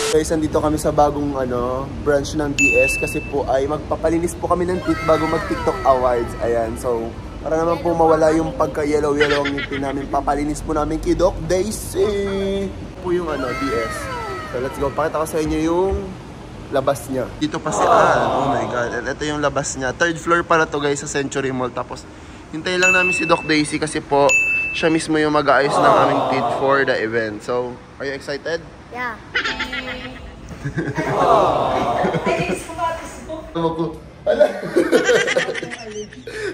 Guys, andito kami sa bagong branch ng DS kasi po ay magpapalinis po kami ng teeth bago mag-TikTok Awards. Ayan, so para naman po mawala yung pagka-yellow-yellow ang ngipin namin, papalinis po namin kay Doc Daisy po yung DS. So let's go, pakita ko sa inyo yung labas niya. Dito pa si oh my god, and ito yung labas niya. Third floor para to guys sa Century Mall. Tapos hintayin lang namin si Doc Daisy kasi po siya mismo yung mag-aayos ng aming teeth for the event. So, are you excited? Yeah.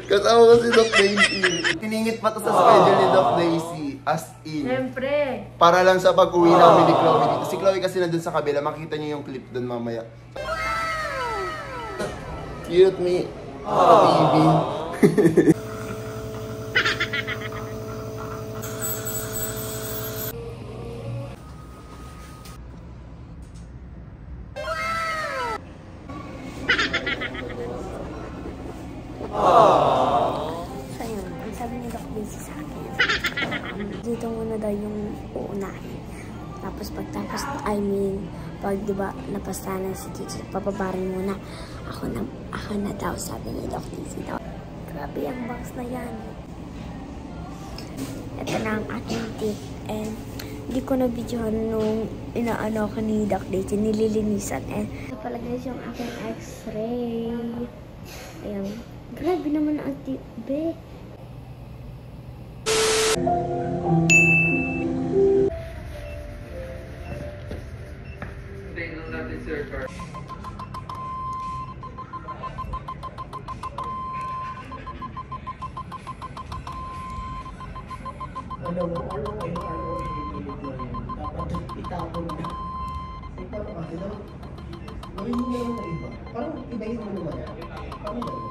Kasama ko si Doc Daisy. Tiningit pa to sa schedule ni Doc Daisy. As in. Siyempre. Para lang sa pag-uwi namin ni Chloe dito. Si Chloe kasi nandun sa kabila. Makikita niyo yung clip dun mamaya. Cute me. TV. So yun, ang sabi ni Doc Daisy sa akin, dito muna daw yung uunahin. Tapos pagtapos, pag diba napasanan si Tito, papabarin muna. Ako na daw, sabi ni Doc Daisy daw. Grabe ang box na yan. Ito na ang aking tip. And hindi ko na videohan nung inaano ko ni Doc Daisy, nililinisan. And ito pala guys yung aking x-ray. Ayan. Grabe naman ang tipe. Alam mo, araw-araw dapat itapon na. Parang kasi dapat gawin mo naman na iba. Parang ibahin mo naman yan. Parang gano'n.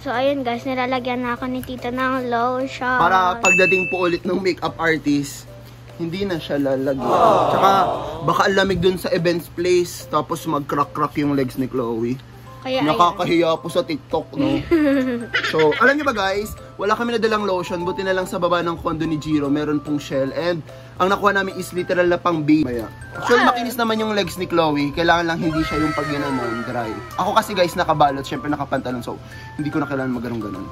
So ayun guys, nilalagyan na ako ni Tita ng lotion. Para pagdating po ulit ng makeup artist, hindi na siya lalagyan. Tsaka baka lamig dun sa events place, tapos mag-crack-crack yung legs ni Chloe. Kaya nakakahiya po sa TikTok, no? So, alam niyo ba guys, wala kami nadalang lotion, buti na lang sa baba ng kondo ni Jiro, meron pong shell, and ang nakuha namin is literal na pang baby. Actually, makinis naman yung legs ni Chloe, kailangan lang hindi siya yung pag ginanon, dry. Ako kasi guys, nakabalot, syempre nakapantalon, so hindi ko na kailangan mag-ganon-ganon.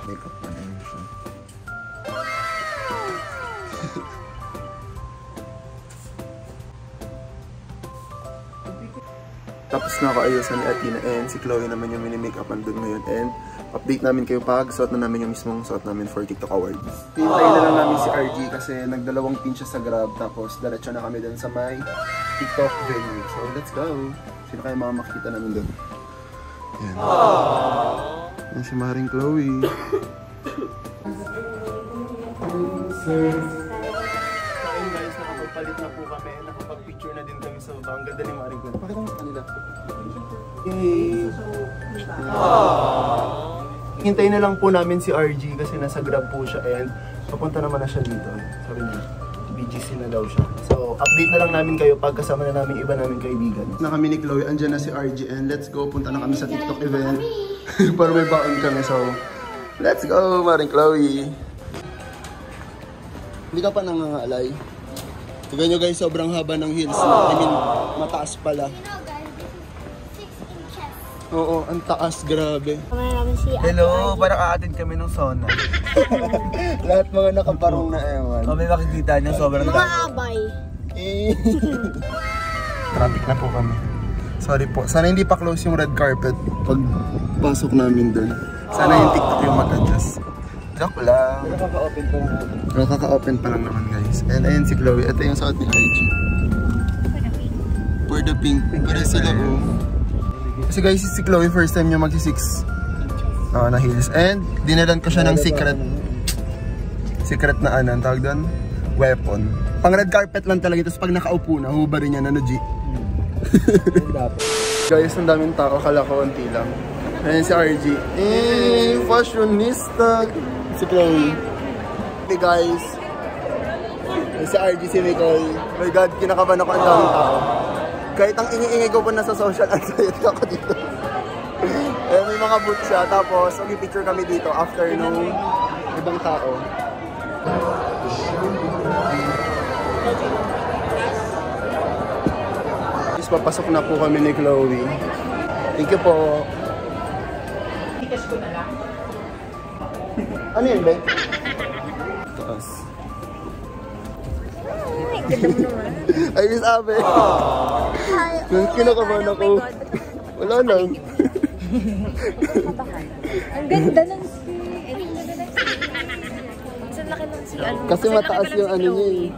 Makeup pa na yun siya. Tapos nakaayusan ni Athena and si Chloe naman yung mini-makeupan dun ngayon, and update namin kayo pag suot na namin yung mismong suot namin for TikTok Awards. Hintayin na lang namin si RG kasi nagdalawang pin siya sa Grab, tapos diretso na kami dun sa may TikTok venue. So let's go! Sino kayo mga makikita namin dun? Yan. Yan si Maring Chloe. Ayun guys, nakapagpalit na po kami. Nakapag-picture na din kami sa baba. Ang ganda ni Maring Chloe. Pakita mo sa kanila. Yay! Hintayin na lang po namin si RG kasi nasa Grab po siya, and papunta naman na siya dito. Sabi niya, BGC na daw siya. So, update na lang namin kayo pag kasama na namin iba namin kaibigan. Na kami ni Chloe, andyan na si RG, and let's go. Punta na kami sa TikTok event. Para may baon kami. So, let's go, Maring Chloe. Hindi ka pa nangangaalay. Tignan nyo guys, sobrang haba ng heels. I mean, mataas pala. Oo, ang taas, grabe. Hello, parang aatin kami ng sauna. Lahat mga nakaparong na ewan. Kami makikita niyo, sobrang mga abay. Traffic na po kami. Sorry po. Sana hindi pa close yung red carpet pag pasok namin doon. Sana yung TikTok yung mag-adjust. Joke lang. Nakaka-open pa lang. Nakaka-open pa lang naman guys. And ayun si Chloe. Ito yung suot ni RG. For the pink. Para sila oh. Kasi guys, si Chloe first time niya magsi-6 na heels. And dinalan ko siya ng secret na ang tawag doon? Weapon. Pang red carpet lang talaga. Tapos pag nakaupo na, hubarin niya na G. Guys, ang daming tao. Akala ko onti lang. Ayan si RG. Fashionista. Si Chloe. Hey guys. Ayan si RG, si Nicole. Oh my God, kinakabahan ako ang daming tao. Kahit ang ingi-ingay ko pa nasa social anxiety ako dito. Ayan, may mga booth siya. Tapos, mag-picture kami dito after nung ibang tao. Guys, papasok na po kami ni Chloe. Thank you po. Tikas ko na lang. Ano yun, be? Taas. Ay, Miss Abe. Yung kinakabahan ako. Wala lang. Ang ganda ng Ang laki ng Kasi mataas yung ano niya eh.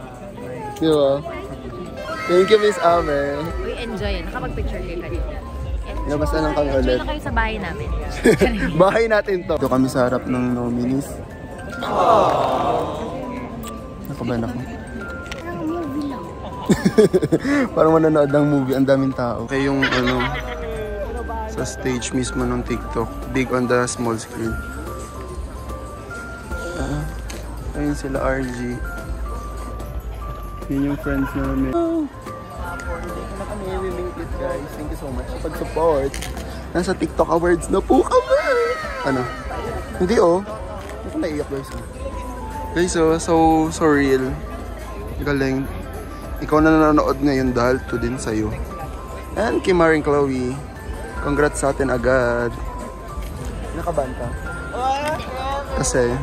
Di ba? Thank you, Miss Abe. Uy, enjoy. Nakapag-picture kayo kanina. Labas na lang kami ulit. Enjoy na kayo sa bahay namin. Bahay natin to. Ito kami sa harap ng nominees. Nakabahan ako. Parang manonood ng movie. Ang daming tao. Kaya yung ano, sa stage mismo ng TikTok. Big on the small screen. Ayun sila RG. Yun yung friends namin. Na kami wimingkit guys. Thank you so much sa pag-support. Nasa TikTok Awards na po kami. Ano? Hindi oh. Hindi ko naiiyak guys. Guys so real. Galing. Ikaw na nanonood ngayon dahil to din sa'yo. And kay Maring Chloe. Congrats sa atin agad. Nakabahan ka? Kasi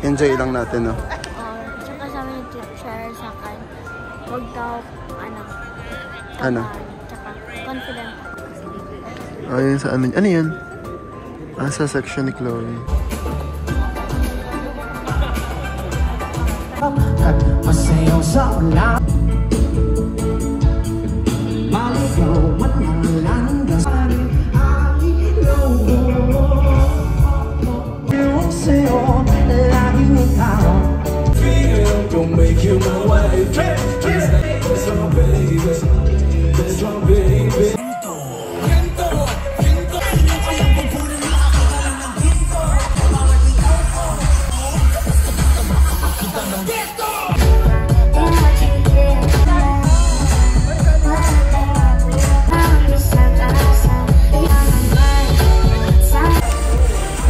enjoy lang natin no. Tsaka sa amin yung teacher sa akin. Huwag daw, Ano? Tsaka confident. Ayun sa amin. Ano yan? Sa section ni Chloe. At masayaw sa ulan. Maligaw man ang landas. Yung sa'yo, laging ikaw. Don't make you my wife. That's my baby. That's my baby.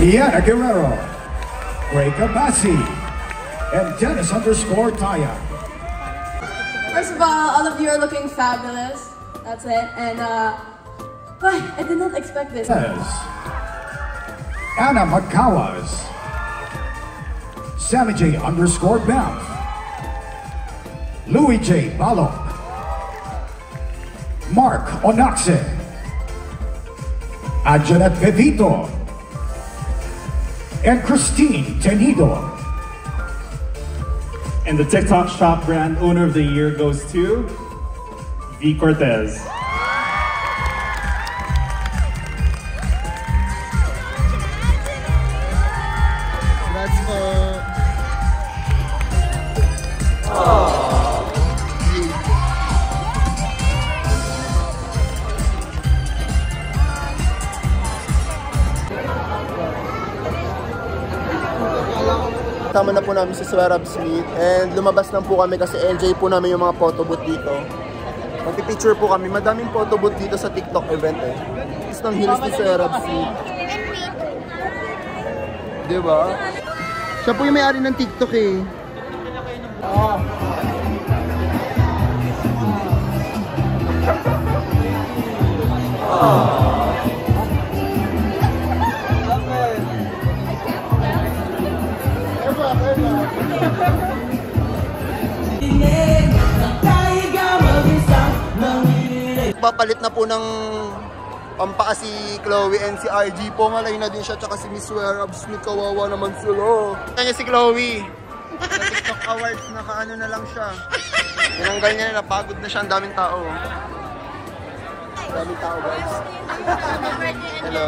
Yana Guerrero, Ray Cabasi, and Dennis _Taya. First of all of you are looking fabulous. That's it. And I did not expect this. Anna Macawas, Sammy J _Beth, Louis J Balok, Mark Onaxe, Anjanette Bevito, and Christine Tenido. And the TikTok Shop Brand Owner of the Year goes to V. Cortez. That's for... Tama na po namin si Swerab Smith and lumabas lang po kami kasi enjoy po namin yung mga photo booth dito. Magpipicture po kami. Madaming photo booth dito sa TikTok event eh. Is ng heels ni Swerab Smith. Diba? Siya po yung may-ari ng TikTok eh. Papalit na po ng pampaka si Chloe and si RG po. Malay na din siya tsaka si Miss Swerab Smith. Kawawa naman sila. Kanya si Chloe. Sa TikTok Awards, nakaano na lang siya. Tinanggal niya na, napagod na siya. Ang daming tao. Daming tao guys. Hello.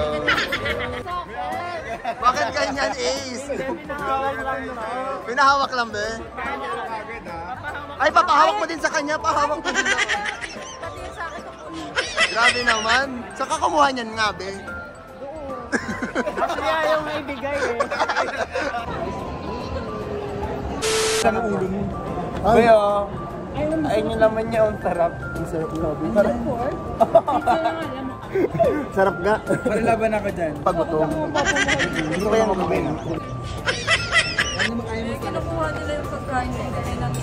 Bakit ganyan, Ace? Pinahawak lang, be? Ay, papahawak mo din sa kanya. Pahawak mo din ako. Grabe naman. Saan ka kumuha niyan nga, be? Actually, ayaw nga ibigay eh. Ang ulo mo. Kuya, ayun yung laman niya, ang sarap. Ang sarap nga, be. Sarap nga. Marilaban ako dyan. Pagutom. Hindi ko yan magabin. Kinukuha nila yung pagkain nila ng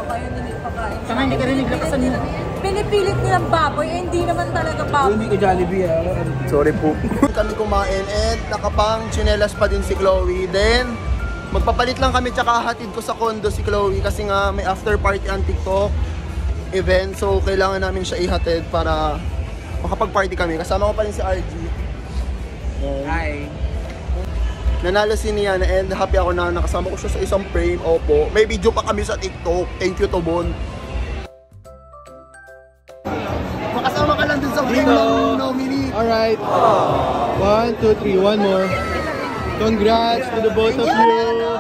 kayo nila yung pagkain. Saka hindi ka rin naglakasan nila. Pinipilit nilang baboy, eh hindi naman talaga baboy. Hindi ka Jollibee ah. Sorry po. Kami kumain and nakapang chinelas pa din si Chloe. Then, magpapalit lang kami tsaka hatid ko sa condo si Chloe kasi nga may after party ang TikTok event. So, kailangan namin siya ihatid para makapag-party kami. Kasama ko pa rin si RG. Hi. Nanalo si Niana and happy ako na nakasama ko siya sa isang frame. Opo. May video pa kami sa TikTok. Thank you to Bon. Makasama ka lang dun sa frame ng nominee. Alright. 1, 2, 3. One more. Congrats to the both of you.